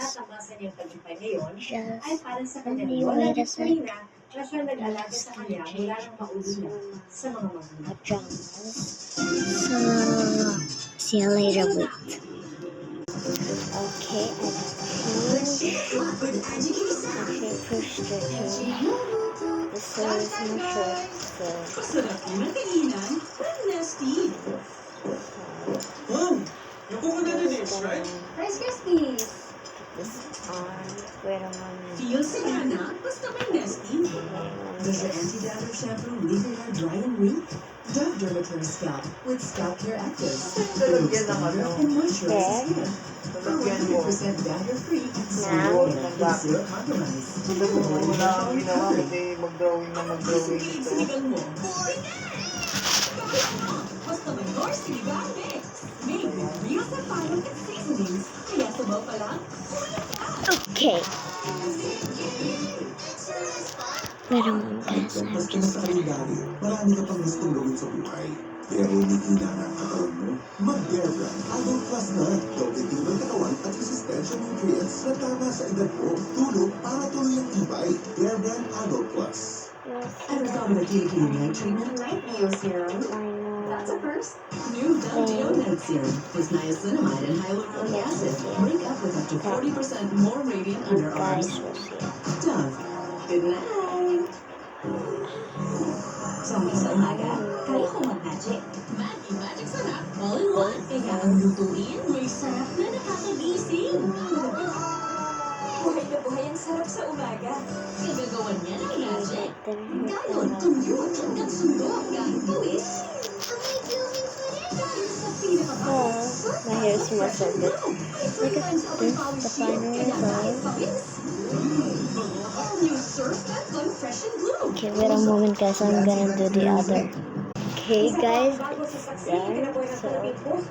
nagtatamasan yung tagumpay ngayon ay Just para sa only kanyang lola wait a at sec. Marina na siya nag-alaga Let's sa kanya mula nang maulunan sa mga magulang. pajamas. So, see you later. Wait. Okay, I got change. Okay, push the change. This is my shirt. So, Masarap yun ang kainan. Nasty. um, Yung coconut dish, right? Rice Krispies! this on. Wait a moment. Feel sigana, basta may nesty. Does your anti-dandruff shampoo leave your hair dry and weak? Dove Dermacare Scalp with Scalp Care Active. Removes dandruff and moisturizes skin. For 100% dandruff-free and Now, with zero compromise. Wala akong ginawa kundi mag-drawing na mag-drawing ito. Sinigang mo. Basta may North Sinigang Mix. Made with real sapatos and seasonings. Kaya sabaw pa lang. okay. Wait a moment, guys. I'm Mas just sa kalidari, marami ka pang gustong gawin sa buhay. Pero hindi hina ng katawan mo. Mag-Bear Brand Adult Plus na. Doble din ng katawan at resistensya nutrients na tama sa edad mo. Tulog para tuloy ang tibay. Bear Brand Adult Plus. Ever thought of a KK night treatment? Night Neo Serum. I know. That's a first. New Dove Deo Night Serum with niacinamide and hyaluronic acid. Wake up with up to 40% more radiant You underarms. guys will see. Dove. Good night. Zombie sa umaga, kaya ko mag-magic. Magic sarap. All in one. Kaya ang lutuin, may sarap na nakakagising. Buhay na buhay ang sarap sa umaga. Gagagawan niya ng magic. Ganon, tuyot, hanggang sundok, hanggang tuwis. Oh, my hair smells so good. Look at this, the final result. New Surf Cut on Fresh and Blue. Okay, wait a moment, guys. I'm gonna do the other. Okay, guys, it's done. So,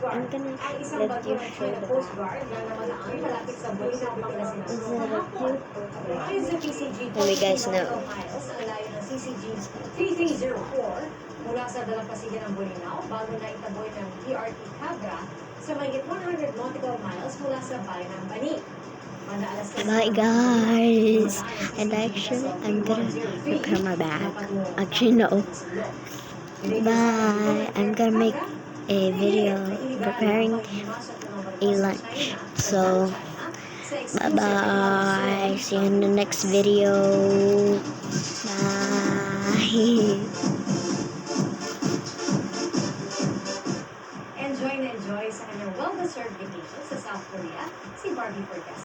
I'm gonna let you show the back. Is it a cute? Ayon sa PCG, Let me guys know. miles ang layo ng CCG 3304 mula sa dalampasigan ng Bolinao bago na itaboy ng PRT Cabra sa mahigit 100 nautical miles mula sa bayan ng Bani. Bye, guys. And actually, I'm gonna prepare my bag. Actually, no. Bye. I'm gonna make a video preparing a lunch. So, bye-bye. See you in the next video. Bye. Enjoy na enjoy sa kanyang well-deserved vacation sa South Korea, si Barbie Fortes.